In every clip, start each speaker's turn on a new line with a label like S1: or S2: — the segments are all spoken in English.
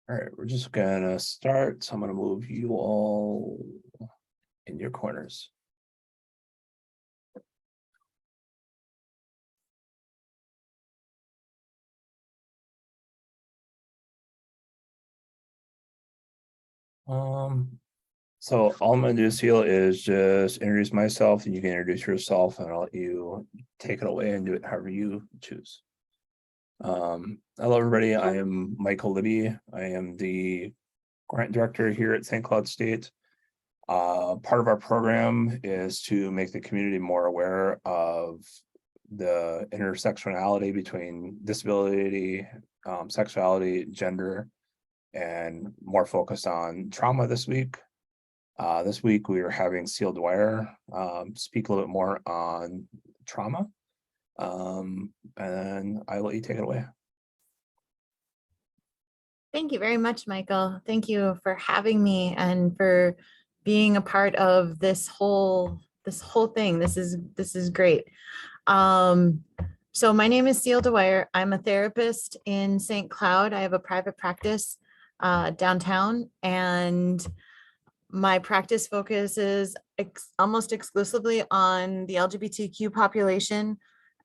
S1: All right, we're just gonna start. So I'm gonna move you all in your corners. So all I'm gonna do, Seal, is just introduce myself, and you can introduce yourself, and I'll let you take it away and do it however you choose. Hello, everybody. I am Michael Libby. I am the grant director here at St. Cloud State. Part of our program is to make the community more aware of the intersectionality between disability, sexuality, gender, and more focused on trauma this week. This week we are having Seal Dwyer speak a little bit more on trauma. And I'll let you take it away.
S2: Thank you very much, Michael. Thank you for having me and for being a part of this whole thing. This is great. So my name is Seal Dwyer. I'm a therapist in St. Cloud. I have a private practice downtown, and my practice focuses almost exclusively on the LGBTQ population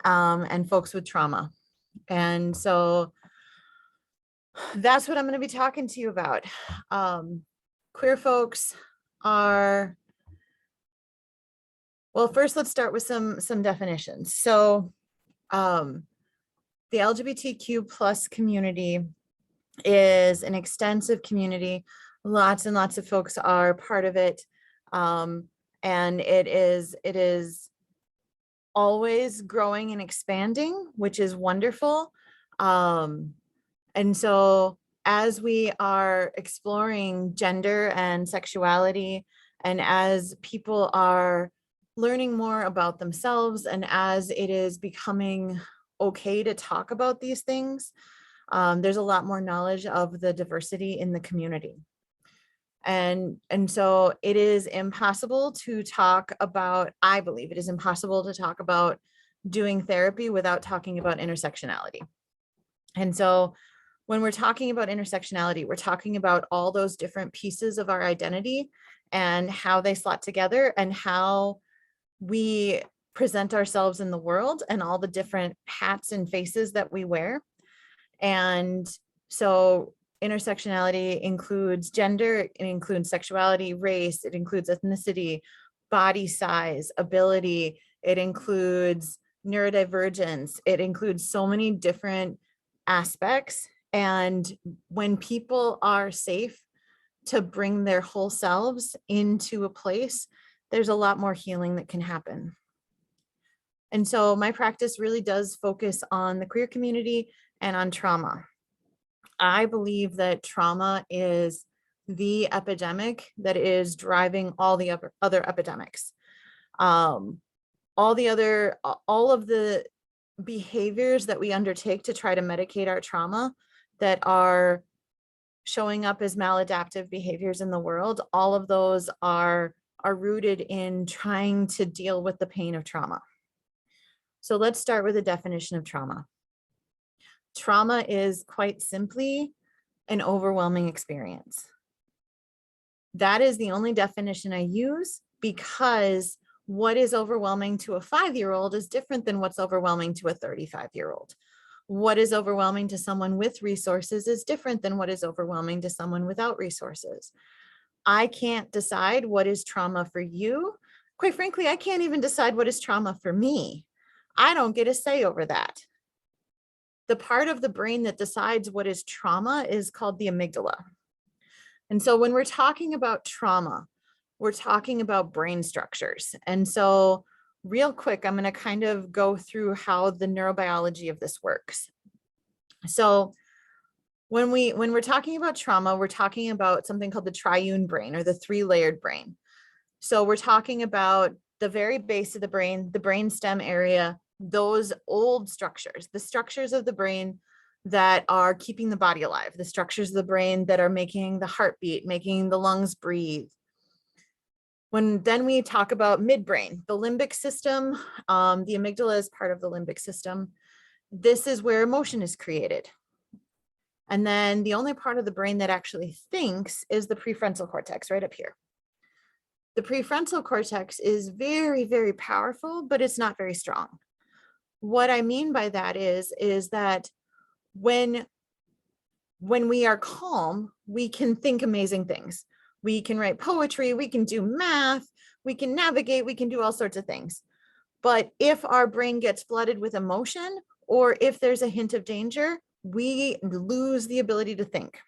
S2: and folks with trauma. And so that's what I'm going to be talking to you about. Queer folks are, well, first let's start with some definitions. So the LGBTQ plus community is an extensive community. Lots and lots of folks are part of it. And it is always growing and expanding, which is wonderful. And so as we are exploring gender and sexuality, and as people are learning more about themselves, and as it is becoming okay to talk about these things, there's a lot more knowledge of the diversity in the community. And so it is impossible to talk about, I believe it is impossible to talk about doing therapy without talking about intersectionality. And so when we're talking about intersectionality, we're talking about all those different pieces of our identity and how they slot together and how we present ourselves in the world and all the different hats and faces that we wear. And so intersectionality includes gender, it includes sexuality, race, it includes ethnicity, body size, ability, it includes neurodivergence, it includes so many different aspects. And when people are safe to bring their whole selves into a place, there's a lot more healing that can happen. And so my practice really does focus on the queer community and on trauma. I believe that trauma is the epidemic that is driving all the other epidemics. All of the behaviors that we undertake to try to medicate our trauma that are showing up as maladaptive behaviors in the world, all of those are rooted in trying to deal with the pain of trauma. So let's start with a definition of trauma. Trauma is quite simply an overwhelming experience. That is the only definition I use, because what is overwhelming to a 5-year-old is different than what's overwhelming to a 35-year-old. What is overwhelming to someone with resources is different than what is overwhelming to someone without resources. I can't decide what is trauma for you. Quite frankly, I can't even decide what is trauma for me. I don't get a say over that. The part of the brain that decides what is trauma is called the amygdala. And so when we're talking about trauma, we're talking about brain structures. And so real quick, I'm going to kind of go through how the neurobiology of this works. So when we're talking about trauma, we're talking about something called the triune brain, or the 3-layered brain. So we're talking about the very base of the brainstem area, those old structures, the structures of the brain that are keeping the body alive, the structures of the brain that are making the heartbeat, making the lungs breathe. Then we talk about midbrain, the limbic system, the amygdala is part of the limbic system. This is where emotion is created. And then the only part of the brain that actually thinks is the prefrontal cortex right up here. The prefrontal cortex is very, very powerful, but it's not very strong. What I mean by that is that when we are calm, we can think amazing things. We can write poetry, we can do math, we can navigate, we can do all sorts of things. But if our brain gets flooded with emotion, or if there's a hint of danger, we lose the ability to think.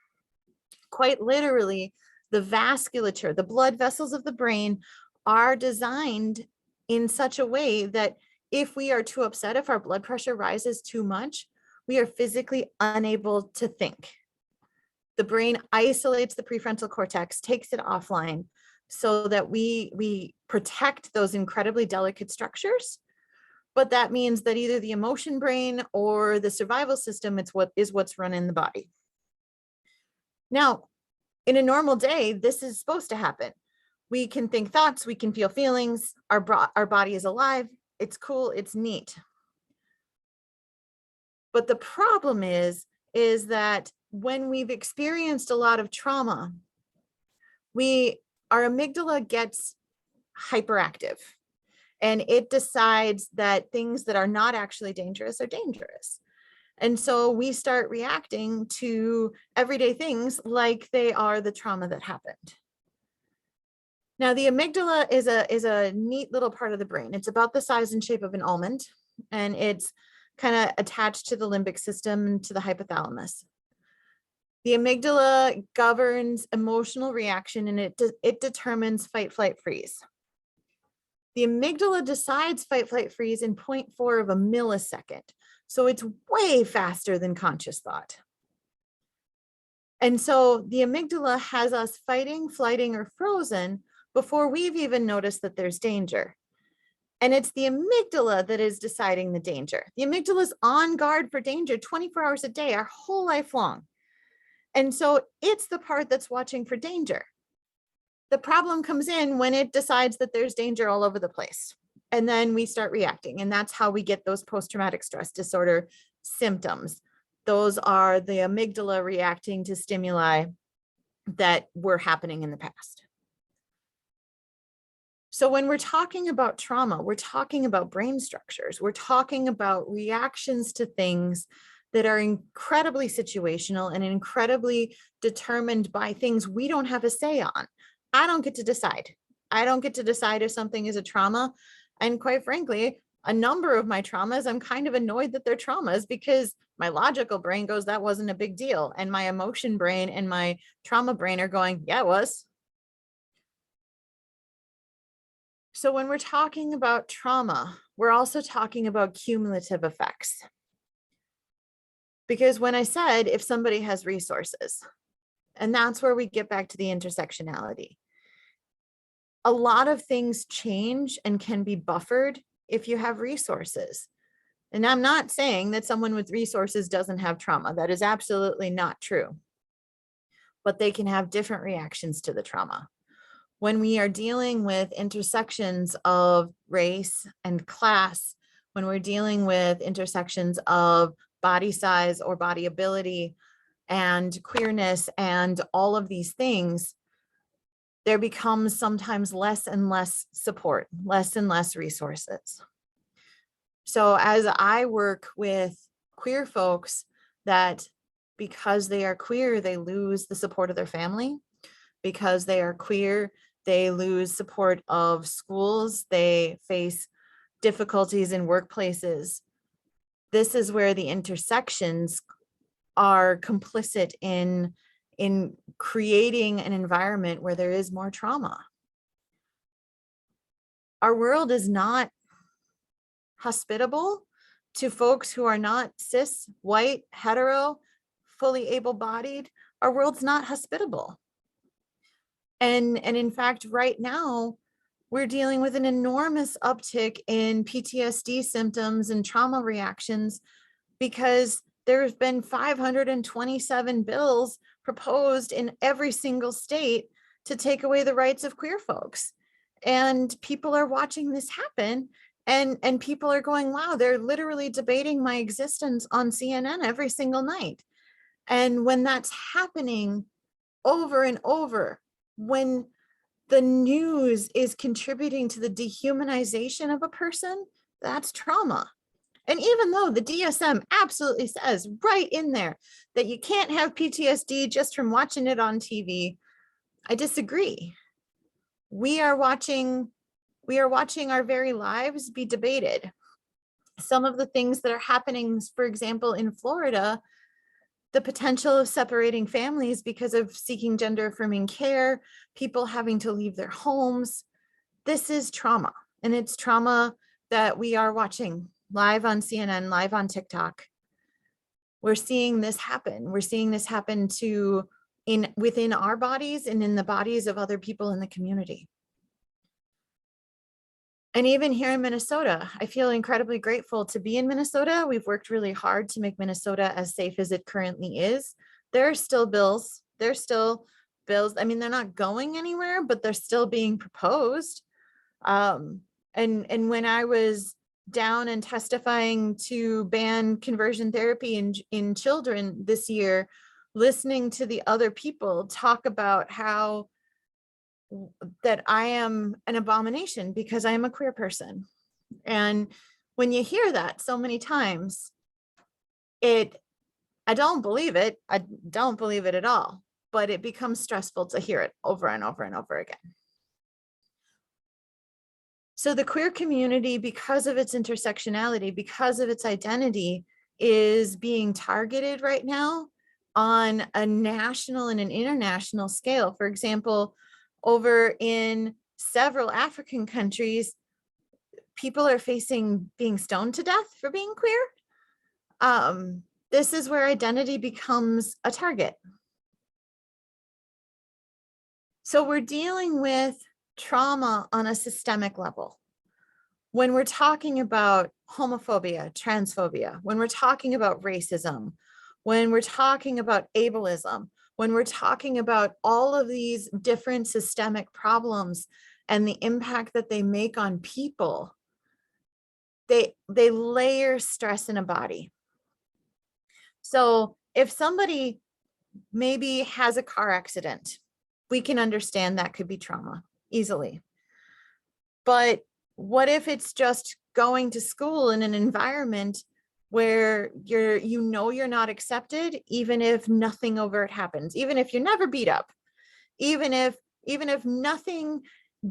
S2: Quite literally, the vasculature, the blood vessels of the brain are designed in such a way that if we are too upset, if our blood pressure rises too much, we are physically unable to think. The brain isolates the prefrontal cortex, takes it offline so that we protect those incredibly delicate structures. But that means that either the emotion brain or the survival system, it's what's running the body. Now, in a normal day, this is supposed to happen. We can think thoughts, we can feel feelings, our body is alive, it's cool, it's neat. But the problem is that when we've experienced a lot of trauma, our amygdala gets hyperactive and it decides that things that are not actually dangerous are dangerous. And so we start reacting to everyday things like they are the trauma that happened. Now, the amygdala is a neat little part of the brain. It's about the size and shape of an almond, and it's kind of attached to the limbic system and to the hypothalamus. The amygdala governs emotional reaction, and it determines fight, flight, freeze. The amygdala decides fight, flight, freeze in 0.4 of a millisecond. So it's way faster than conscious thought. And so the amygdala has us fighting, flighting, or frozen before we've even noticed that there's danger. And it's the amygdala that is deciding the danger. The amygdala is on guard for danger 24 hours a day, our whole life long. And so it's the part that's watching for danger. The problem comes in when it decides that there's danger all over the place. And then we start reacting. And that's how we get those post-traumatic stress disorder symptoms. Those are the amygdala reacting to stimuli that were happening in the past. So when we're talking about trauma, we're talking about brain structures. We're talking about reactions to things that are incredibly situational and incredibly determined by things we don't have a say on. I don't get to decide. I don't get to decide if something is a trauma. And quite frankly, a number of my traumas, I'm kind of annoyed that they're traumas because my logical brain goes, that wasn't a big deal. And my emotion brain and my trauma brain are going, yeah, it was. So when we're talking about trauma, we're also talking about cumulative effects. Because when I said, if somebody has resources, and that's where we get back to the intersectionality. A lot of things change and can be buffered if you have resources. And I'm not saying that someone with resources doesn't have trauma. That is absolutely not true. But they can have different reactions to the trauma. When we are dealing with intersections of race and class, when we're dealing with intersections of body size or body ability and queerness and all of these things, there becomes sometimes less and less support, less and less resources. So as I work with queer folks that because they are queer, they lose the support of their family. Because they are queer, they lose support of schools. They face difficulties in workplaces. This is where the intersections are complicit in creating an environment where there is more trauma. Our world is not hospitable to folks who are not cis, white, hetero, fully able-bodied. Our world's not hospitable. And in fact, right now, we're dealing with an enormous uptick in PTSD symptoms and trauma reactions because there's been 527 bills proposed in every single state to take away the rights of queer folks. And people are watching this happen. And people are going, wow, they're literally debating my existence on CNN every single night. And when that's happening over and over, when the news is contributing to the dehumanization of a person, that's trauma. And even though the DSM absolutely says right in there that you can't have PTSD just from watching it on TV, I disagree. We are watching our very lives be debated. Some of the things that are happening, for example, in Florida, the potential of separating families because of seeking gender affirming care, people having to leave their homes. This is trauma, and it's trauma that we are watching live on CNN, live on TikTok. We're seeing this happen. We're seeing this happen within our bodies and in the bodies of other people in the community. And even here in Minnesota, I feel incredibly grateful to be in Minnesota. We've worked really hard to make Minnesota as safe as it currently is. There are still bills. There's still bills. I mean, they're not going anywhere, but they're still being proposed. And when I was down and testifying to ban conversion therapy in children this year, listening to the other people talk about how that I am an abomination because I am a queer person. And when you hear that so many times, I don't believe it. I don't believe it at all, but it becomes stressful to hear it over and over and over again. So the queer community, because of its intersectionality, because of its identity, is being targeted right now on a national and an international scale. For example, over in several African countries, people are facing being stoned to death for being queer. This is where identity becomes a target. So we're dealing with trauma on a systemic level. When we're talking about homophobia, transphobia, when we're talking about racism, when we're talking about ableism, when we're talking about all of these different systemic problems and the impact that they make on people, they layer stress in a body. So if somebody maybe has a car accident, we can understand that could be trauma easily. But what if it's just going to school in an environment where you're not accepted, even if nothing overt happens, even if you're never beat up, even if nothing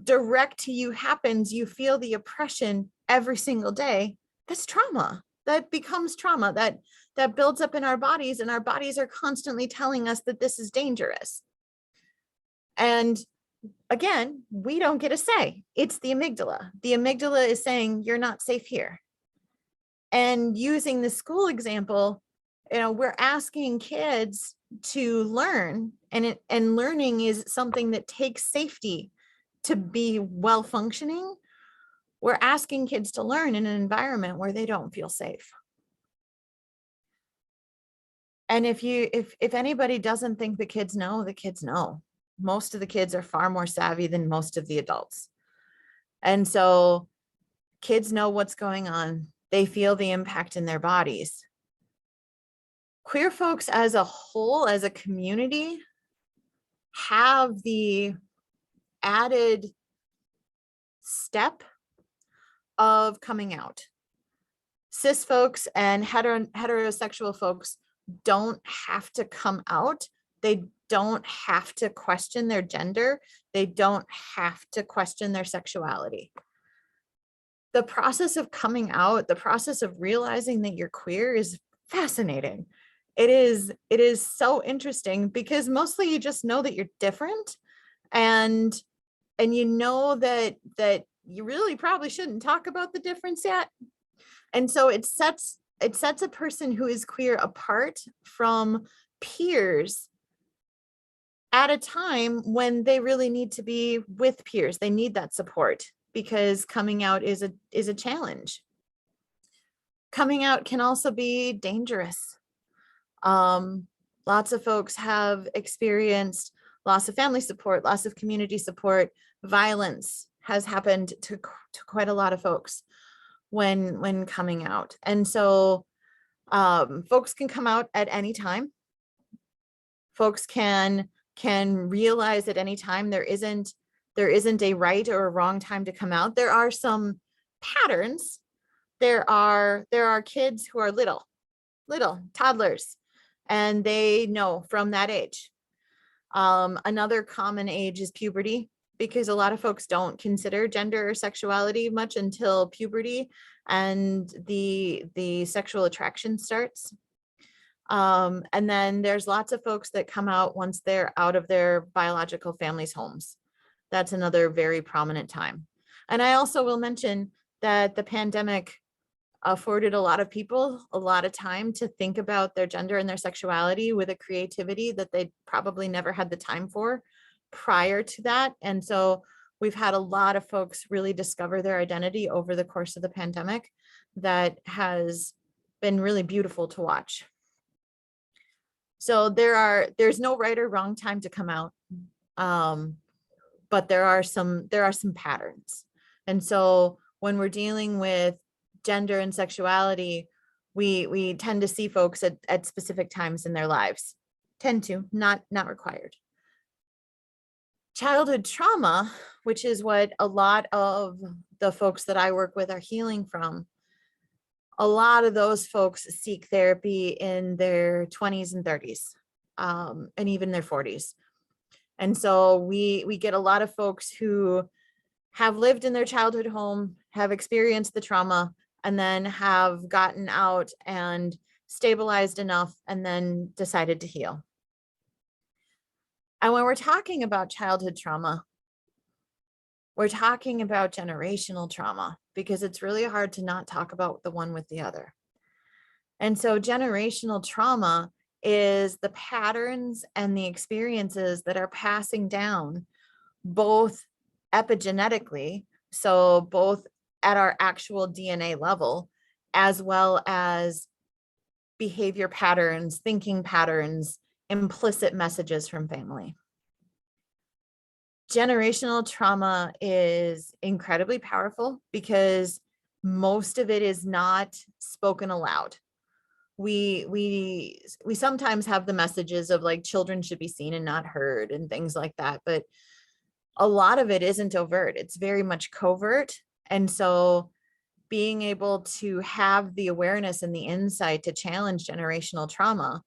S2: direct to you happens, you feel the oppression every single day. That's trauma. That becomes trauma that builds up in our bodies, and our bodies are constantly telling us that this is dangerous. And again, we don't get a say. It's the amygdala. The amygdala is saying you're not safe here. And using the school example, we're asking kids to learn, and learning is something that takes safety to be well functioning. We're asking kids to learn in an environment where they don't feel safe. And if anybody doesn't think the kids know, the kids know. Most of the kids are far more savvy than most of the adults. And so kids know what's going on. They feel the impact in their bodies. Queer folks as a whole, as a community, have the added step of coming out. Cis folks and heterosexual folks don't have to come out. They don't have to question their gender. They don't have to question their sexuality. The process of coming out, the process of realizing that you're queer is fascinating. It is so interesting because mostly you just know that you're different, and you know that you really probably shouldn't talk about the difference yet. And so it sets a person who is queer apart from peers at a time when they really need to be with peers. They need that support because coming out is a challenge. Coming out can also be dangerous. Lots of folks have experienced loss of family support, loss of community support. Violence has happened to quite a lot of folks when coming out. And so folks can come out at any time. Folks can realize at any time there isn't a right or a wrong time to come out. There are some patterns. There are kids who are little toddlers, and they know from that age. Another common age is puberty, because a lot of folks don't consider gender or sexuality much until puberty and the sexual attraction starts. And then there's lots of folks that come out once they're out of their biological family's homes. That's another very prominent time. And I also will mention that the pandemic afforded a lot of people a lot of time to think about their gender and their sexuality with a creativity that they probably never had the time for prior to that. And so we've had a lot of folks really discover their identity over the course of the pandemic. That has been really beautiful to watch. So there's no right or wrong time to come out. But there are some patterns. And so when we're dealing with gender and sexuality, we tend to see folks at specific times in their lives. Tend to, not required. Childhood trauma, which is what a lot of the folks that I work with are healing from. A lot of those folks seek therapy in their 20s and 30s, and even their 40s. And so we get a lot of folks who have lived in their childhood home, have experienced the trauma, and then have gotten out and stabilized enough and then decided to heal. And when we're talking about childhood trauma, we're talking about generational trauma, because it's really hard to not talk about the one with the other. And so generational trauma is the patterns and the experiences that are passing down both epigenetically, so both at our actual DNA level, as well as behavior patterns, thinking patterns, implicit messages from family. Generational trauma is incredibly powerful because most of it is not spoken aloud. We sometimes have the messages of like children should be seen and not heard and things like that, but a lot of it isn't overt. It's very much covert. And so being able to have the awareness and the insight to challenge generational trauma,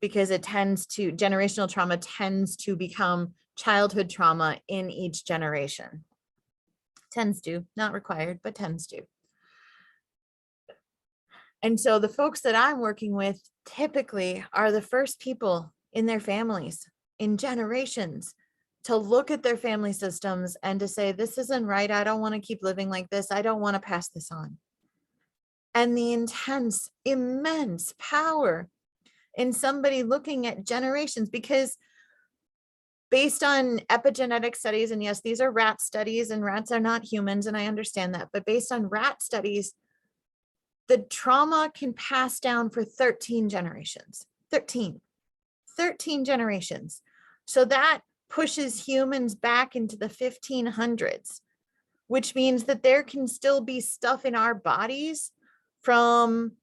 S2: because generational trauma tends to become childhood trauma in each generation. Tends to, not required, but tends to. And so the folks that I'm working with typically are the first people in their families, in generations, to look at their family systems and to say, this isn't right. I don't want to keep living like this. I don't want to pass this on. And the intense, immense power in somebody looking at generations, because based on epigenetic studies, and yes, these are rat studies and rats are not humans, and I understand that, but based on rat studies, the trauma can pass down for 13 generations. 13 generations. So that pushes humans back into the 1500s, which means that there can still be stuff in our bodies from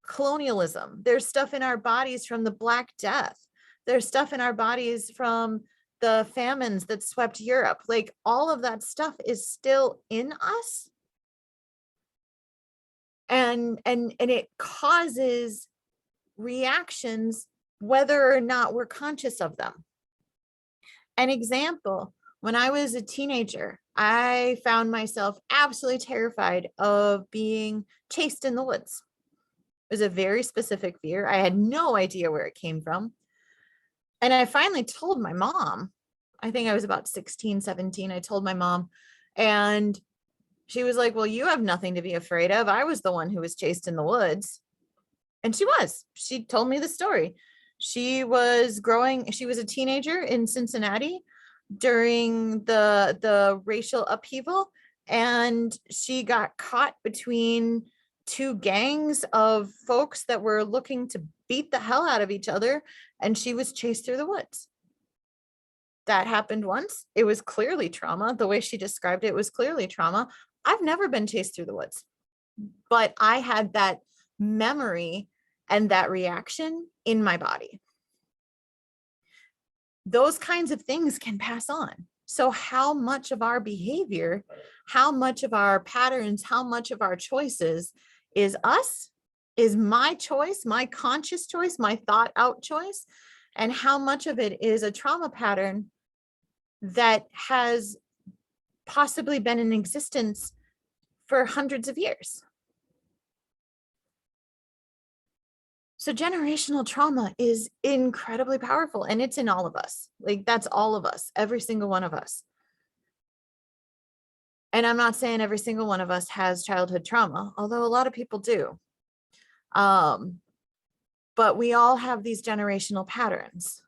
S2: colonialism. There's stuff in our bodies from the Black Death. There's stuff in our bodies from the famines that swept Europe. Like all of that stuff is still in us. And it causes reactions whether or not we're conscious of them. An example, when I was a teenager, I found myself absolutely terrified of being chased in the woods. It was a very specific fear. I had no idea where it came from. And I finally told my mom, I think I was about 16, 17. I told my mom, and she was like, well, you have nothing to be afraid of. I was the one who was chased in the woods. And she told me the story. She was a teenager in Cincinnati during the racial upheaval, and she got caught between two gangs of folks that were looking to beat the hell out of each other, and she was chased through the woods. That happened once. It was clearly trauma. The way she described it was clearly trauma. I've never been chased through the woods, but I had that memory and that reaction in my body. those kinds of things can pass on. So how much of our behavior, how much of our patterns, how much of our choices is us, is my choice, my conscious choice, my thought out choice, and how much of it is a trauma pattern that has possibly been in existence for hundreds of years. So generational trauma is incredibly powerful, and it's in all of us. Like, that's all of us, every single one of us. And I'm not saying every single one of us has childhood trauma, although a lot of people do. But we all have these generational patterns.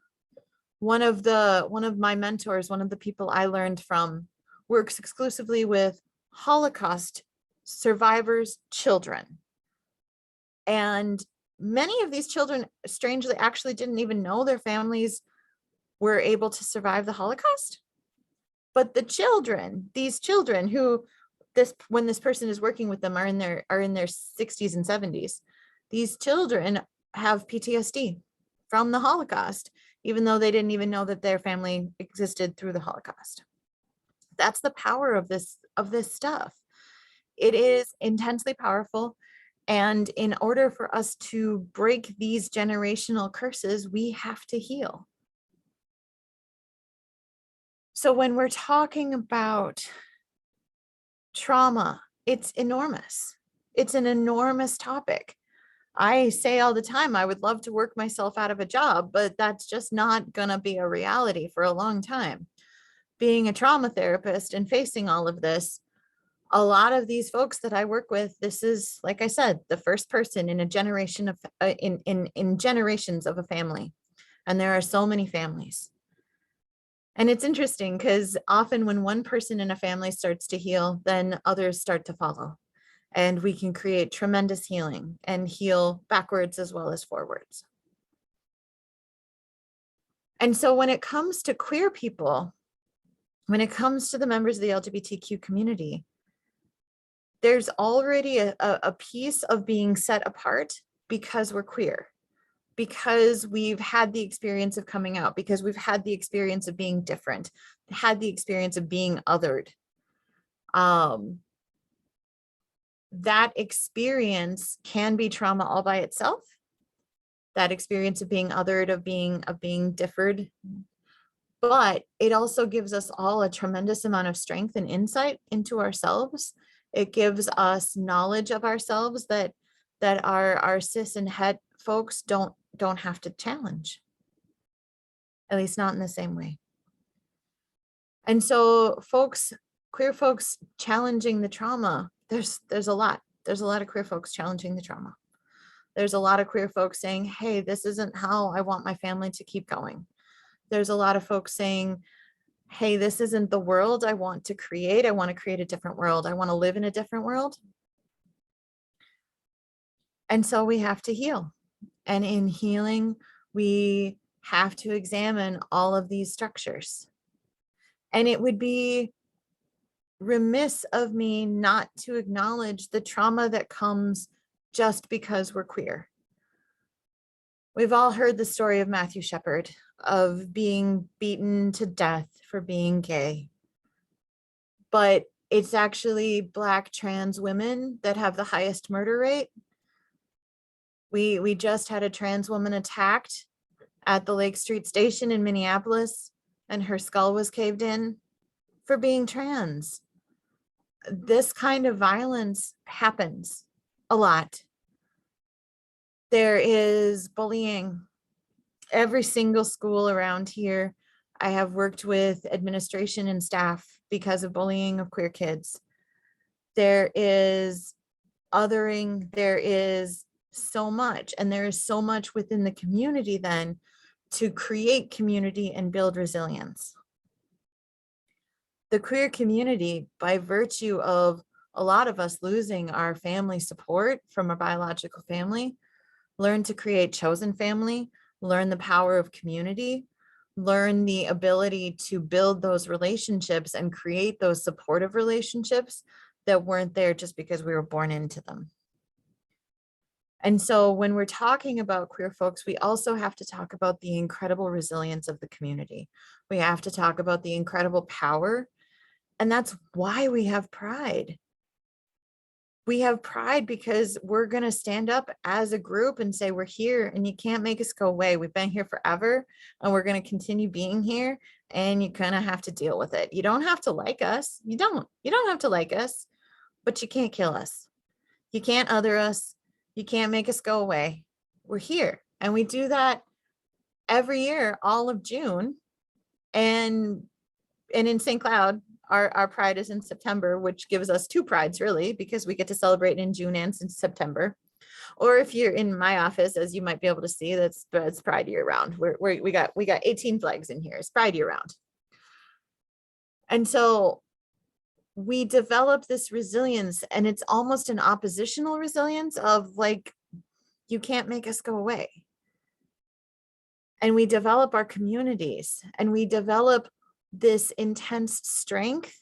S2: One of my mentors, one of the people I learned from, works exclusively with Holocaust survivors' children. And many of these children, strangely, actually didn't even know their families were able to survive the Holocaust. But the children, these children who when this person is working with them are in their 60s and 70s, these children have PTSD from the Holocaust, even though they didn't even know that their family existed through the Holocaust. That's the power of this stuff. It is intensely powerful. And in order for us to break these generational curses, we have to heal. So when we're talking about trauma, it's enormous. It's an enormous topic. I say all the time, I would love to work myself out of a job, but that's just not going to be a reality for a long time. Being a trauma therapist and facing all of this, a lot of these folks that I work with, this is, like I said, the first person in a generation of in generations of a family. And there are so many families. And it's interesting because often when one person in a family starts to heal, then others start to follow. And we can create tremendous healing and heal backwards as well as forwards. And so when it comes to queer people, when it comes to the members of the LGBTQ community, there's already a piece of being set apart because we're queer, because we've had the experience of coming out, because we've had the experience of being different, had the experience of being othered. That experience can be trauma all by itself. That experience of being othered, of being differed, but it also gives us all a tremendous amount of strength and insight into ourselves. It gives us knowledge of ourselves that our cis and het folks don't have to challenge, at least not in the same way. And so queer folks challenging the trauma, there's a lot of queer folks challenging the trauma. There's a lot of queer folks saying, hey, this isn't how I want my family to keep going. There's a lot of folks saying, hey, this isn't the world I want to create. I want to create a different world. I want to live in a different world. And so we have to heal. And in healing, we have to examine all of these structures. And it would be remiss of me not to acknowledge the trauma that comes just because we're queer. We've all heard the story of Matthew Shepard, of being beaten to death for being gay. But it's actually Black trans women that have the highest murder rate. We just had a trans woman attacked at the Lake Street Station in Minneapolis, and her skull was caved in for being trans. This kind of violence happens a lot. There is bullying. Every single school around here, I have worked with administration and staff because of bullying of queer kids. There is othering, there is so much, and there is so much within the community then to create community and build resilience. The queer community, by virtue of a lot of us losing our family support from our biological family, learn to create chosen family, learn the power of community, learn the ability to build those relationships and create those supportive relationships that weren't there just because we were born into them. And so when we're talking about queer folks, we also have to talk about the incredible resilience of the community. We have to talk about the incredible power. And that's why we have pride. We have pride because we're going to stand up as a group and say, we're here and you can't make us go away. We've been here forever and we're going to continue being here, and you kind of have to deal with it. You don't have to like us. You don't have to like us, but you can't kill us. You can't other us. You can't make us go away. We're here. And we do that every year, all of June. And in St. Cloud, our pride is in September, which gives us two prides really, because we get to celebrate in June and in September. Or if you're in my office, as you might be able to see, that's pride year round. We got 18 flags in here. It's pride year round. And so we develop this resilience, and it's almost an oppositional resilience of like, you can't make us go away. And we develop our communities, and we develop this intense strength,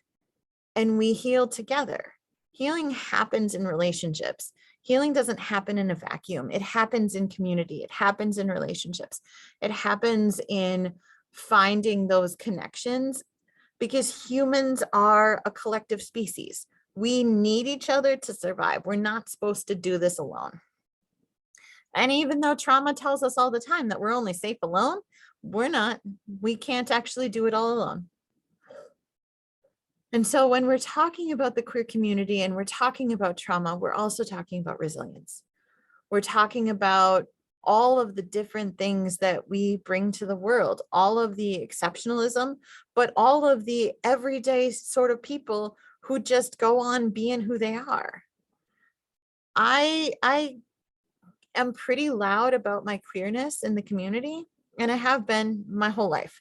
S2: and we heal together. Healing happens in relationships. Healing doesn't happen in a vacuum. It happens in community. It happens in relationships. It happens in finding those connections, because humans are a collective species. We need each other to survive. We're not supposed to do this alone. And even though trauma tells us all the time that we're only safe alone, we're not. We can't actually do it all alone. And so when we're talking about the queer community and we're talking about trauma, we're also talking about resilience. We're talking about all of the different things that we bring to the world, all of the exceptionalism, but all of the everyday sort of people who just go on being who they are. I am pretty loud about my queerness in the community, and I have been my whole life.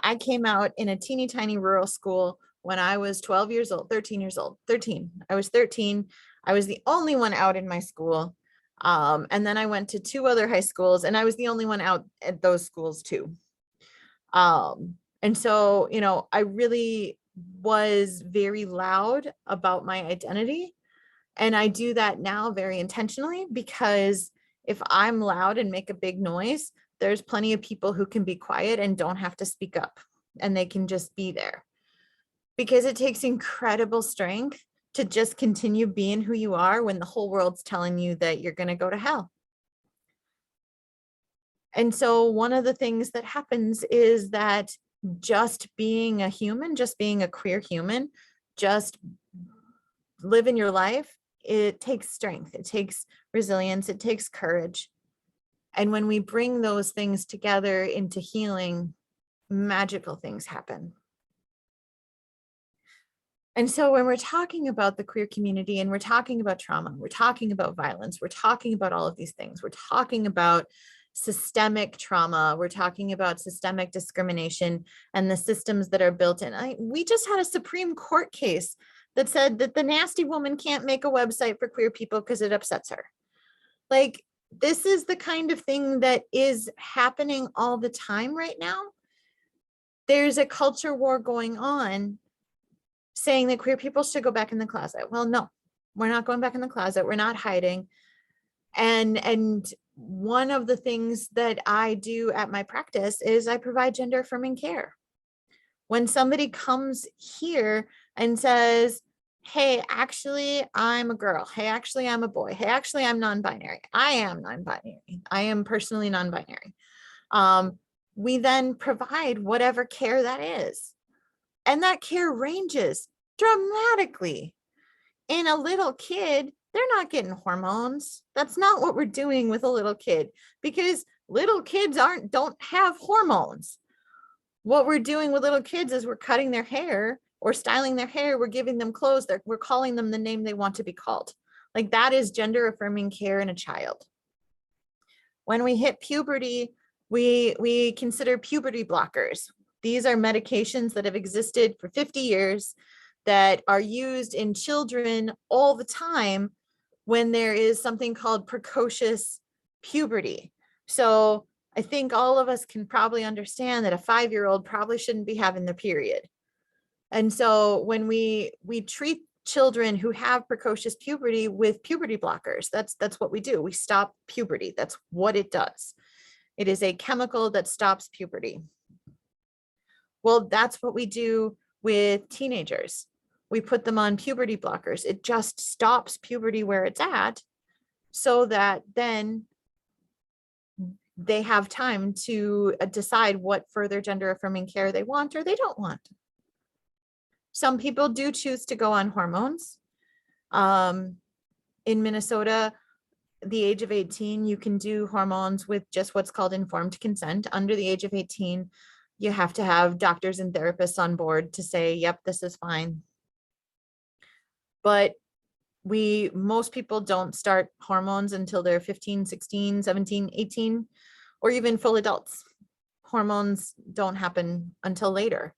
S2: I came out in a teeny tiny rural school when I was 12 years old, 13 years old, 13. I was 13. I was the only one out in my school. And then I went to two other high schools, and I was the only one out at those schools too. And so, you know, I really was very loud about my identity. And I do that now very intentionally, because if I'm loud and make a big noise, there's plenty of people who can be quiet and don't have to speak up, and they can just be there. Because it takes incredible strength to just continue being who you are when the whole world's telling you that you're going to go to hell. And so one of the things that happens is that just being a human, just being a queer human, just living your life, it takes strength, it takes resilience, it takes courage. And when we bring those things together into healing, magical things happen. And so when we're talking about the queer community and we're talking about trauma, we're talking about violence, we're talking about all of these things, we're talking about systemic trauma, we're talking about systemic discrimination and the systems that are built in. We just had a Supreme Court case that said that the nasty woman can't make a website for queer people because it upsets her. Like, this is the kind of thing that is happening all the time right now. There's a culture war going on saying that queer people should go back in the closet. Well, no, we're not going back in the closet. We're not hiding. And one of the things that I do at my practice is I provide gender affirming care. When somebody comes here and says, hey, actually, I'm a girl. Hey, actually, I'm a boy. Hey, actually, I'm non-binary. I am non-binary. I am personally non-binary. We then provide whatever care that is. And that care ranges dramatically. In a little kid, they're not getting hormones. That's not what we're doing with a little kid, because little kids don't have hormones. What we're doing with little kids is we're cutting their hair or styling their hair. We're giving them clothes. We're calling them the name they want to be called. Like, that is gender affirming care in a child. When we hit puberty, we consider puberty blockers. These are medications that have existed for 50 years that are used in children all the time when there is something called precocious puberty. So I think all of us can probably understand that a 5-year-old probably shouldn't be having their period. And so when we treat children who have precocious puberty with puberty blockers. That's what we do. We stop puberty. That's what it does. It is a chemical that stops puberty. Well, that's what we do with teenagers. We put them on puberty blockers. It just stops puberty where it's at so that then they have time to decide what further gender affirming care they want or they don't want. Some people do choose to go on hormones. In Minnesota, the age of 18, you can do hormones with just what's called informed consent. Under the age of 18, you have to have doctors and therapists on board to say, yep, this is fine. But most people don't start hormones until they're 15, 16, 17, 18, or even full adults. Hormones don't happen until later.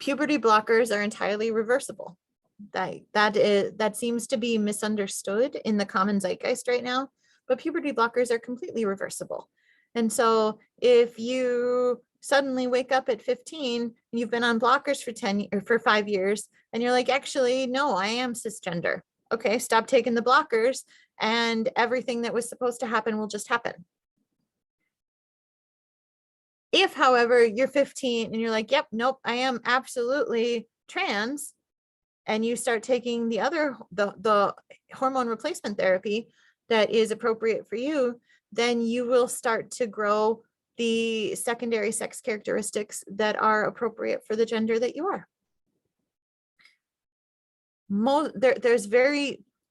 S2: Puberty blockers are entirely reversible. That seems to be misunderstood in the common zeitgeist right now, but puberty blockers are completely reversible. And so if you suddenly wake up at 15 and you've been on blockers for 5 years and you're like, actually, no, I am cisgender. Okay, stop taking the blockers and everything that was supposed to happen will just happen. If, however, you're 15 and you're like, yep, nope, I am absolutely trans, and you start taking the hormone replacement therapy that is appropriate for you, then you will start to grow the secondary sex characteristics that are appropriate for the gender that you are.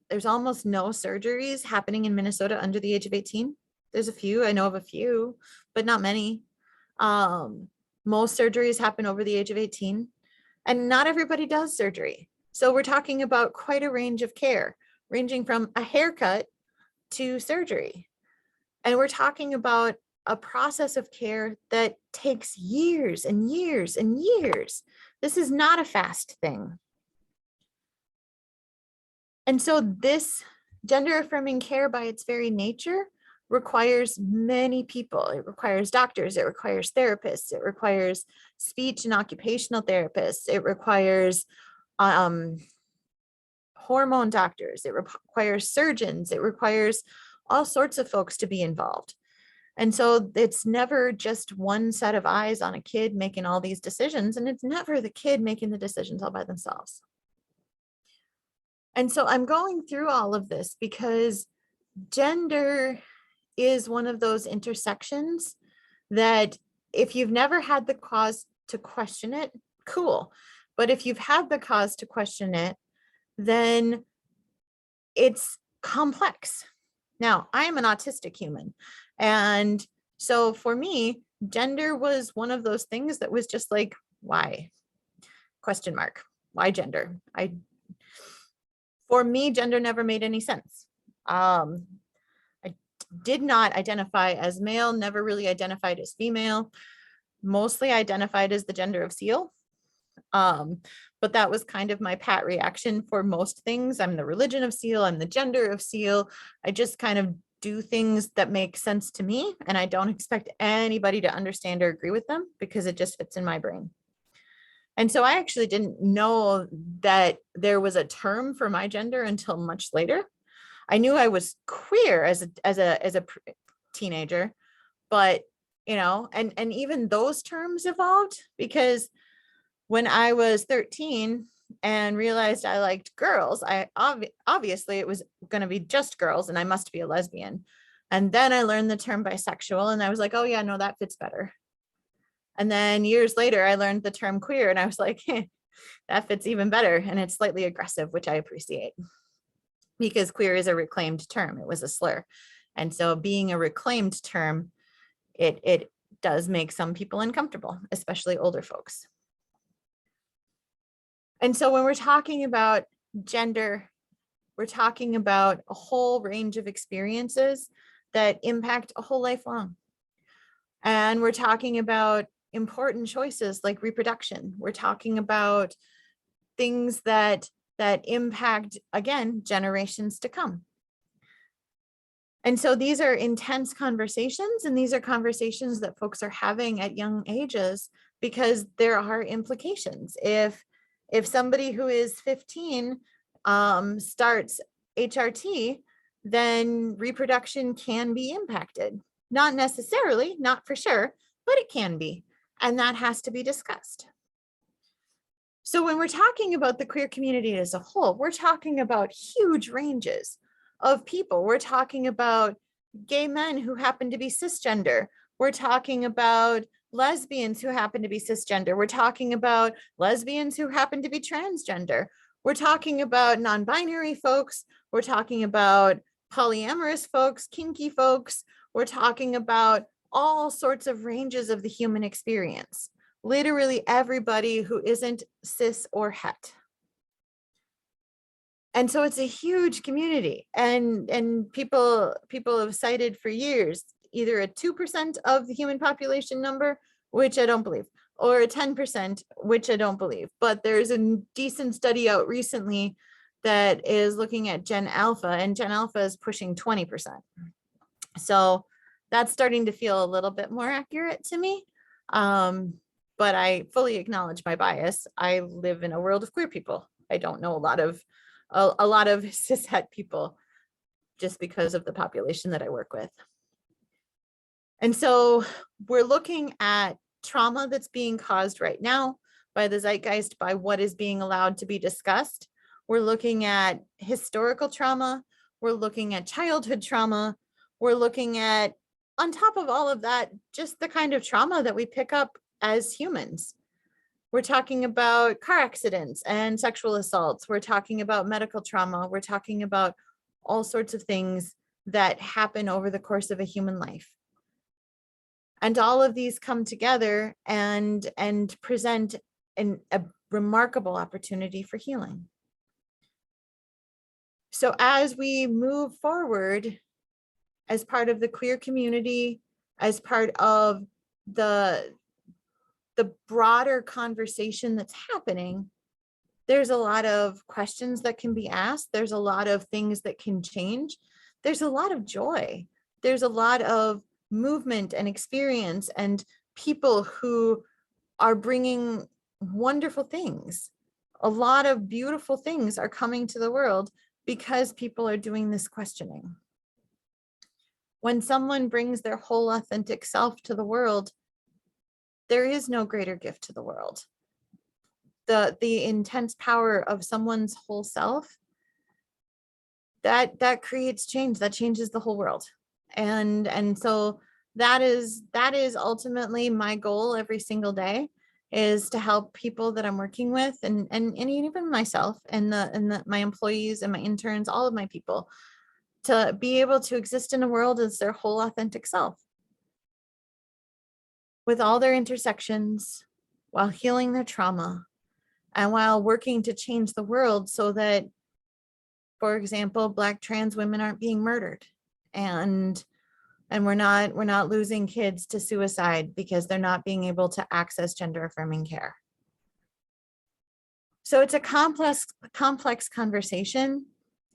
S2: There's almost no surgeries happening in Minnesota under the age of 18. There's a few, I know of a few, but not many. Most surgeries happen over the age of 18, and not everybody does surgery. So we're talking about quite a range of care, ranging from a haircut to surgery. And we're talking about a process of care that takes years and years and years. This is not a fast thing. And so this gender affirming care by its very nature requires many people. It requires doctors, it requires therapists, it requires speech and occupational therapists, it requires hormone doctors, it requires surgeons, it requires all sorts of folks to be involved. And so it's never just one set of eyes on a kid making all these decisions, and it's never the kid making the decisions all by themselves. And so I'm going through all of this because gender is one of those intersections that if you've never had the cause to question it, cool. But if you've had the cause to question it, then it's complex. Now, I am an autistic human. And so for me, gender was one of those things that was just like, why? Question mark. Why gender? For me, gender never made any sense. I did not identify as male, never really identified as female, mostly identified as the gender of seal. But that was kind of my pat reaction for most things. I'm the religion of seal, I'm the gender of seal. I just kind of do things that make sense to me, and I don't expect anybody to understand or agree with them because it just fits in my brain. And so I actually didn't know that there was a term for my gender until much later. I knew I was queer as a teenager, but and even those terms evolved because when I was 13 and realized I liked girls, obviously it was going to be just girls and I must be a lesbian. And then I learned the term bisexual and I was like, oh yeah, no, that fits better. And then years later, I learned the term queer and I was like, that fits even better. And it's slightly aggressive, which I appreciate because queer is a reclaimed term. It was a slur. And so being a reclaimed term, it does make some people uncomfortable, especially older folks. And so when we're talking about gender, we're talking about a whole range of experiences that impact a whole life long. And we're talking about important choices like reproduction. We're talking about things that impact, again, generations to come. And so these are intense conversations, and these are conversations that folks are having at young ages because there are implications. If If somebody who is 15 starts HRT, then reproduction can be impacted. Not necessarily, not for sure, but it can be. And that has to be discussed. So when we're talking about the queer community as a whole, we're talking about huge ranges of people. We're talking about gay men who happen to be cisgender. We're talking about lesbians who happen to be cisgender. We're talking about lesbians who happen to be transgender. We're talking about non-binary folks. We're talking about polyamorous folks, kinky folks. We're talking about all sorts of ranges of the human experience. Literally everybody who isn't cis or het. And so it's a huge community, and people have cited for years either a 2% of the human population number, which I don't believe, or a 10%, which I don't believe. But there's a decent study out recently that is looking at Gen Alpha, and Gen Alpha is pushing 20%. So that's starting to feel a little bit more accurate to me. But I fully acknowledge my bias. I live in a world of queer people. I don't know a lot of cishet people just because of the population that I work with. And so we're looking at trauma that's being caused right now by the zeitgeist, by what is being allowed to be discussed. We're looking at historical trauma. We're looking at childhood trauma. We're looking at, on top of all of that, just the kind of trauma that we pick up as humans. We're talking about car accidents and sexual assaults. We're talking about medical trauma. We're talking about all sorts of things that happen over the course of a human life. And all of these come together and present a remarkable opportunity for healing. So as we move forward as part of the queer community, as part of the broader conversation that's happening, there's a lot of questions that can be asked. There's a lot of things that can change. There's a lot of joy. There's a lot of movement and experience and people who are bringing wonderful things. A lot of beautiful things are coming to the world because people are doing this questioning. When someone brings their whole authentic self to the world, there is no greater gift to the world. The intense power of someone's whole self, that creates change, that changes the whole world. And so that is ultimately my goal every single day, is to help people that I'm working with and even myself and my employees and my interns, all of my people, to be able to exist in a world as their whole authentic self, with all their intersections, while healing their trauma and while working to change the world so that, for example, Black trans women aren't being murdered, and we're not losing kids to suicide because they're not being able to access gender affirming care. So it's a complex conversation.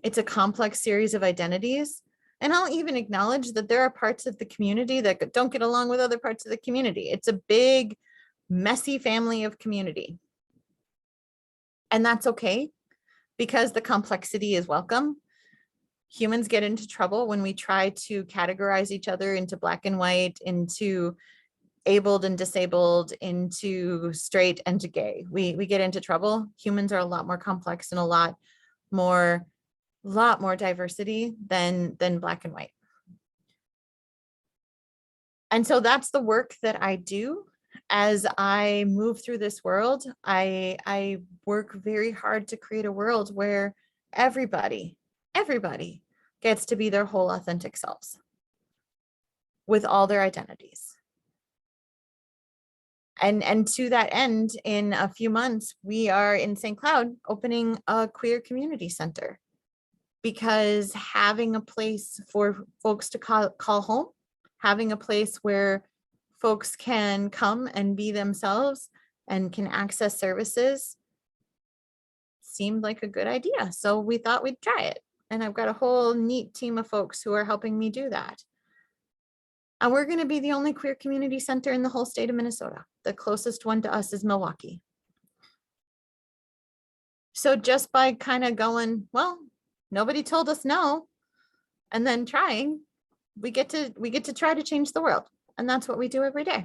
S2: It's a complex series of identities. And I'll even acknowledge that there are parts of the community that don't get along with other parts of the community. It's a big, messy family of community. And that's okay, because the complexity is welcome. Humans get into trouble when we try to categorize each other into black and white, into abled and disabled, into straight and to gay. We get into trouble. Humans are a lot more complex and a lot more diversity than black and white. And so that's the work that I do. As I move through this world, I work very hard to create a world where everybody gets to be their whole authentic selves with all their identities. And to that end, in a few months, we are in St. Cloud opening a queer community center, because having a place for folks to call home, having a place where folks can come and be themselves and can access services, seemed like a good idea. So we thought we'd try it. And I've got a whole neat team of folks who are helping me do that. And we're going to be the only queer community center in the whole state of Minnesota. The closest one to us is Milwaukee. So just by kind of going, well, nobody told us no, and then trying, we get to try to change the world. And that's what we do every day.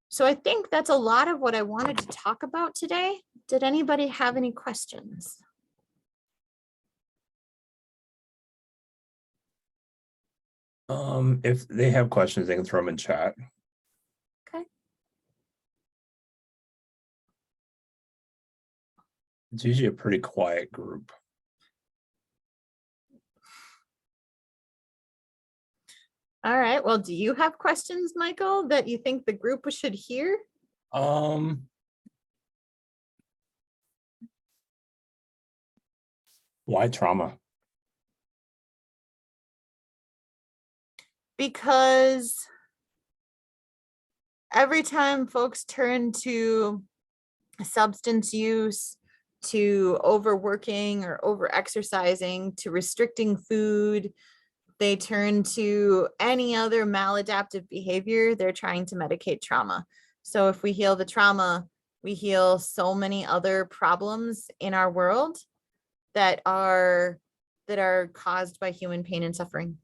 S2: So I think that's a lot of what I wanted to talk about today. Did anybody have any questions?
S1: If they have questions, they can throw them in chat.
S2: Okay.
S1: It's usually a pretty quiet group.
S2: All right. Well, do you have questions, Michael, that you think the group should hear?
S1: Why trauma?
S2: Because every time folks turn to substance use, to overworking or over exercising, to restricting food, they turn to any other maladaptive behavior, they're trying to medicate trauma. So if we heal the trauma, we heal so many other problems in our world that are caused by human pain and suffering.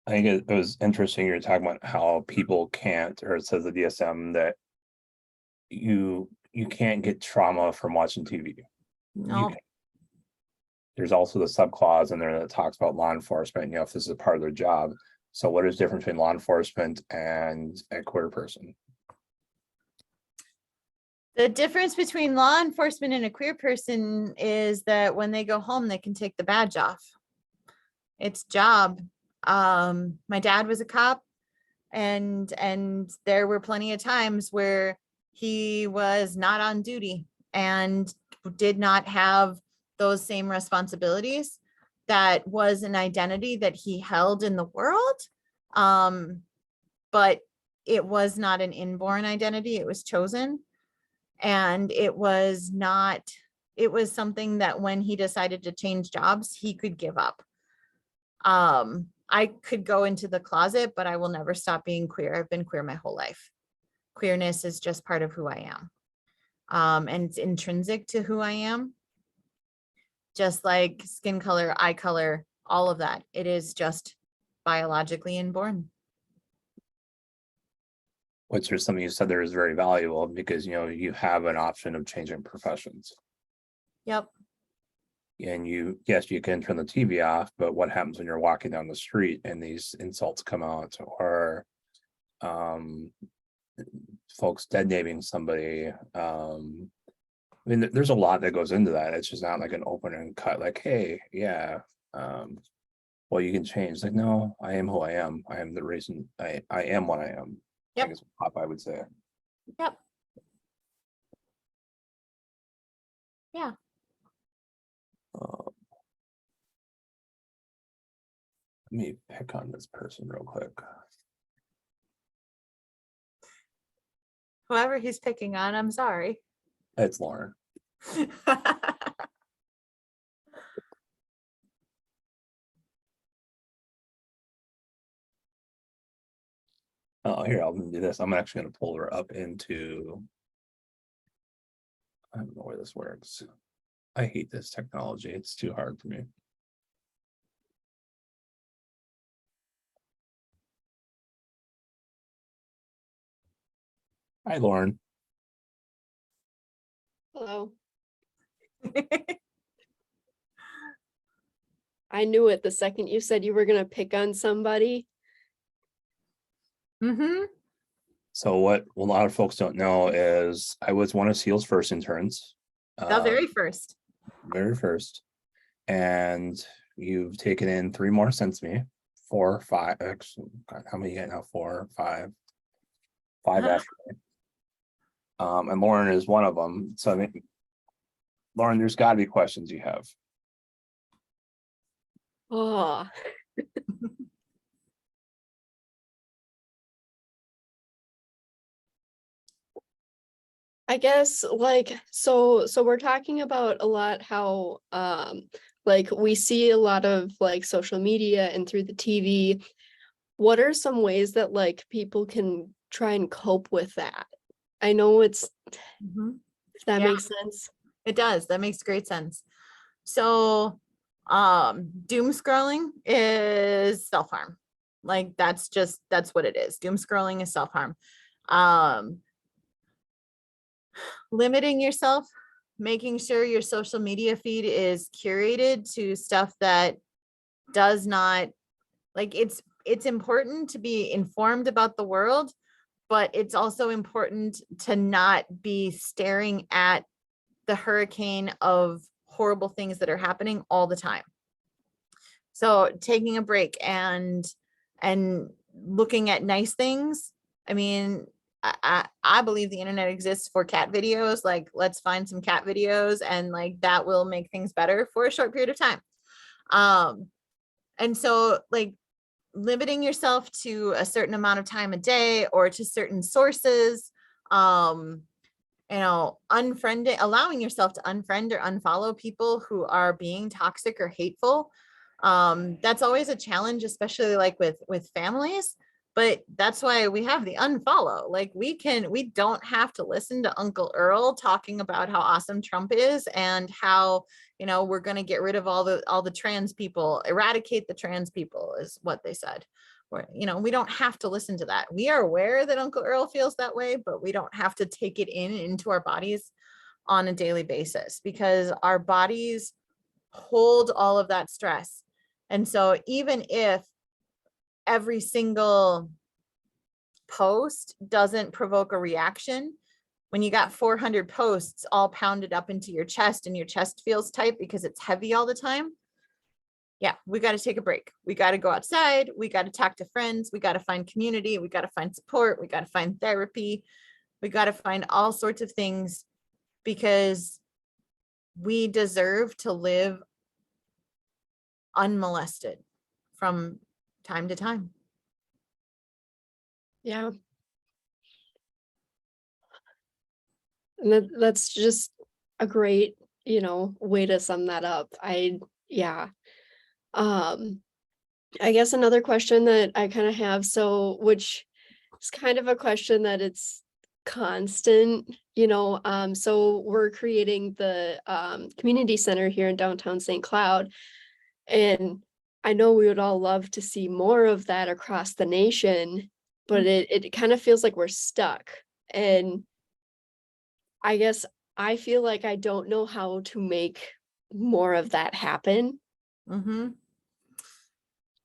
S1: I think it was interesting you're talking about how people can't, or it says the DSM that you can't get trauma from watching TV.
S2: No,
S1: There's also the subclause in there that talks about law enforcement, if this is a part of their job. So what is the difference between law enforcement and a queer person?
S2: the difference between law enforcement and a queer person is that when they go home, they can take the badge off. It's job. My dad was a cop, and there were plenty of times where he was not on duty and did not have those same responsibilities. That was an identity that he held in the world. But it was not an inborn identity, it was chosen. And it was something that when he decided to change jobs, he could give up. I could go into the closet, but I will never stop being queer. I've been queer my whole life. Queerness is just part of who I am. And it's intrinsic to who I am. Just like skin color, eye color, all of that. It is just biologically inborn.
S1: Which is something you said there is very valuable because, you have an option of changing professions.
S2: Yep.
S1: And yes, you can turn the TV off, but what happens when you're walking down the street and these insults come out, or folks dead naming somebody? There's a lot that goes into that. It's just not like an open and cut, like, hey, yeah, well, you can change. Like, no, I am who I am. I am the reason I am what I am.
S2: Yep.
S1: I think is what Popeye would say.
S2: Yep. Yeah.
S1: Let me pick on this person real quick.
S2: Whoever he's picking on, I'm sorry.
S1: It's Lauren. Oh, here, I'll do this. I'm actually going to pull her up into. I don't know where this works. I hate this technology. It's too hard for me. Hi, Lauren.
S3: Hello. I knew it the second you said you were going to pick on somebody.
S2: Mm-hmm.
S1: So what a lot of folks don't know is I was one of SEAL's first interns.
S2: The very first.
S1: Very first. And you've taken in 3 more since me. 4, 5. Actually, God, how many you got now? 4, 5. 5 after me. And Lauren is one of them. So I mean, Lauren, there's got to be questions you have.
S3: Oh, I guess so we're talking about a lot how we see a lot of social media and through the TV. What are some ways that people can try and cope with that? I know it's,
S2: Mhm.
S3: if that
S2: Yeah.
S3: makes sense.
S2: It does. That makes great sense. So, doom scrolling is self-harm. Like that's what it is. Doom scrolling is self-harm. Um, limiting yourself, making sure your social media feed is curated to stuff that does not, like, it's important to be informed about the world, but it's also important to not be staring at the hurricane of horrible things that are happening all the time. So taking a break and looking at nice things. I mean, I believe the internet exists for cat videos. Like, let's find some cat videos, and like that will make things better for a short period of time. And so like limiting yourself to a certain amount of time a day or to certain sources, unfriending, allowing yourself to unfriend or unfollow people who are being toxic or hateful. That's always a challenge, especially like with families, but that's why we have the unfollow. Like we don't have to listen to Uncle Earl talking about how awesome Trump is and how, we're going to get rid of all the trans people, eradicate the trans people is what they said. We don't have to listen to that. We are aware that Uncle Earl feels that way, but we don't have to take it into our bodies on a daily basis because our bodies hold all of that stress. And so even if every single post doesn't provoke a reaction, when you got 400 posts all pounded up into your chest and your chest feels tight because it's heavy all the time, yeah, we got to take a break. We got to go outside. We got to talk to friends. We got to find community. We got to find support. We got to find therapy. We got to find all sorts of things because we deserve to live unmolested from time to time.
S3: Yeah. And that's just a great, way to sum that up. Yeah. I guess another question that I kind of have, which is kind of a question that it's constant, so we're creating the community center here in downtown St. Cloud. And I know we would all love to see more of that across the nation, but it kind of feels like we're stuck. And I guess I feel like I don't know how to make more of that happen.
S2: Mm-hmm.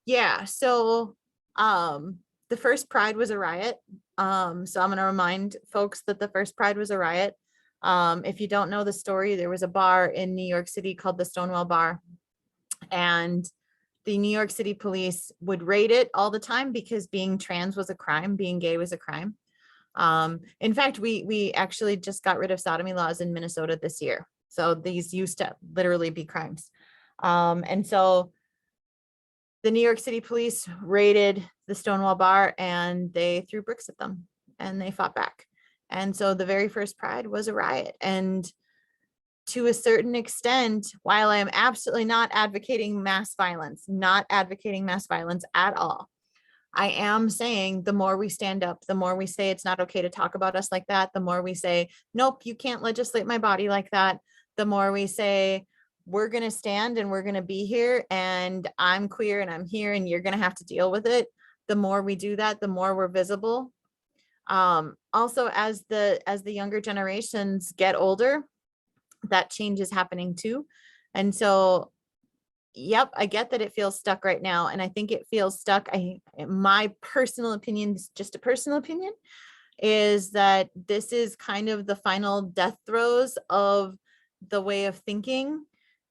S2: Yeah. So, the first Pride was a riot. So I'm going to remind folks that the first Pride was a riot. If you don't know the story, there was a bar in New York City called the Stonewall Bar, and the New York City police would raid it all the time because being trans was a crime, being gay was a crime. In fact, we actually just got rid of sodomy laws in Minnesota this year. So these used to literally be crimes. And so the New York City police raided the Stonewall Bar and they threw bricks at them and they fought back. And so the very first Pride was a riot. And to a certain extent, while I am absolutely not advocating mass violence at all, I am saying the more we stand up, the more we say it's not okay to talk about us like that, the more we say, nope, you can't legislate my body like that, the more we say, we're going to stand and we're going to be here and I'm queer and I'm here and you're going to have to deal with it. The more we do that, the more we're visible. Also, as the younger generations get older, that change is happening too. And so, yep, I get that it feels stuck right now. And I think it feels stuck. My personal opinion, just a personal opinion, is that this is kind of the final death throes of the way of thinking,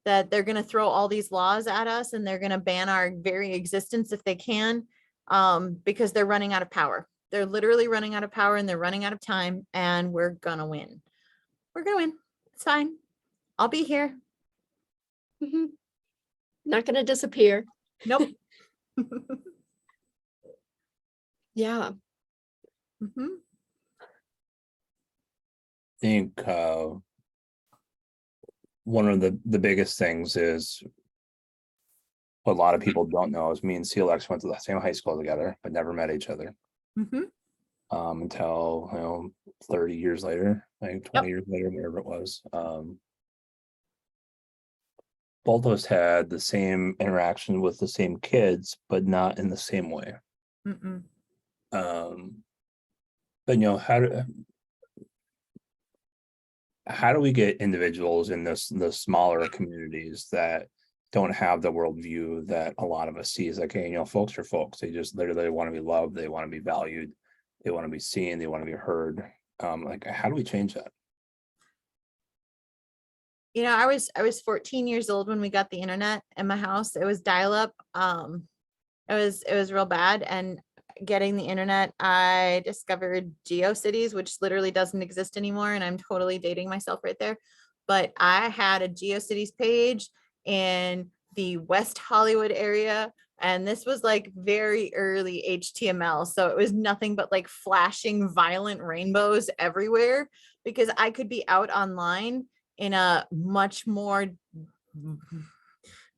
S2: that they're going to throw all these laws at us and they're going to ban our very existence if they can, because they're running out of power. They're literally running out of power and they're running out of time, and we're going to win. We're going to win. It's fine. I'll be here.
S3: Mm-hmm. Not going to disappear.
S2: Nope.
S3: Yeah.
S2: Mm-hmm.
S1: I think one of the biggest things is what a lot of people don't know is me and CLX went to the same high school together, but never met each other.
S2: Mm-hmm.
S1: until, 30 years later, like 20 years later, whatever it was. Both of us had the same interaction with the same kids, but not in the same way.
S2: Mm-mm.
S1: But how do we get individuals in the smaller communities that don't have the worldview that a lot of us see? Is like, hey, folks are folks. They just literally want to be loved. They want to be valued. They want to be seen. They want to be heard. Like, how do we change that?
S2: I was 14 years old when we got the internet in my house. It was dial up. It was real bad. And getting the internet, I discovered GeoCities, which literally doesn't exist anymore. And I'm totally dating myself right there. But I had a GeoCities page in the West Hollywood area. And this was like very early HTML. So it was nothing but like flashing violent rainbows everywhere, because I could be out online in a much more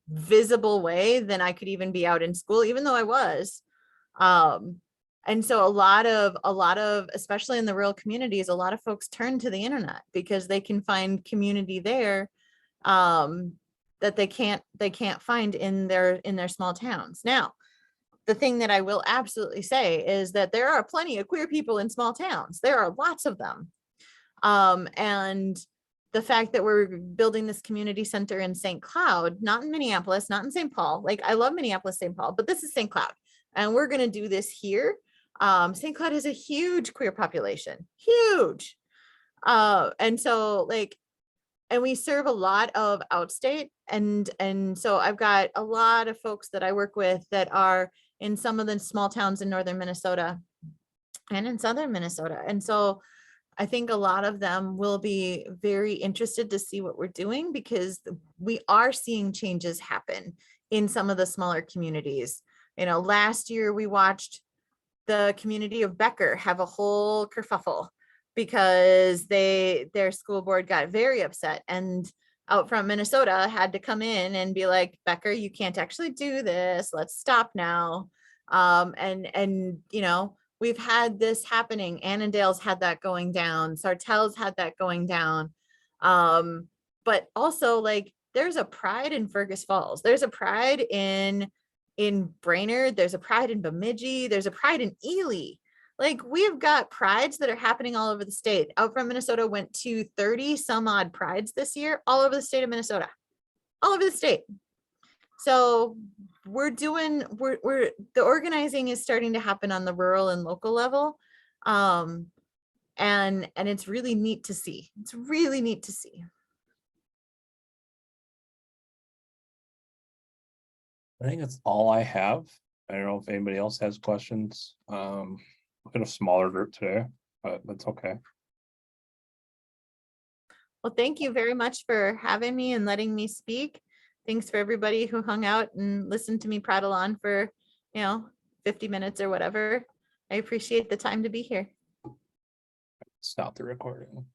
S2: visible way than I could even be out in school, even though I was. And so a lot of, especially in the rural communities, a lot of folks turn to the internet because they can find community there that they can't find in their small towns. Now, the thing that I will absolutely say is that there are plenty of queer people in small towns. There are lots of them. And the fact that we're building this community center in St. Cloud, not in Minneapolis, not in St. Paul. Like, I love Minneapolis, St. Paul, but this is St. Cloud, and we're going to do this here. St. Cloud has a huge queer population, huge. And so like, and we serve a lot of outstate, and so I've got a lot of folks that I work with that are in some of the small towns in northern Minnesota and in southern Minnesota. And so I think a lot of them will be very interested to see what we're doing, because we are seeing changes happen in some of the smaller communities. Last year we watched the community of Becker have a whole kerfuffle because their school board got very upset, and Outfront Minnesota had to come in and be like, Becker, you can't actually do this. Let's stop now. And we've had this happening. Annandale's had that going down. Sartell's had that going down. But also, like, there's a pride in Fergus Falls. There's a pride in Brainerd. There's a pride in Bemidji. There's a pride in Ely. Like, we've got prides that are happening all over the state. Outfront Minnesota went to 30 some odd prides this year, all over the state of Minnesota, all over the state. So the organizing is starting to happen on the rural and local level. And it's really neat to see. It's really neat to see.
S1: I think that's all I have. I don't know if anybody else has questions. We've got a smaller group today, but that's okay.
S2: Well, thank you very much for having me and letting me speak. Thanks for everybody who hung out and listened to me prattle on for, 50 minutes or whatever. I appreciate the time to be here.
S1: Stop the recording.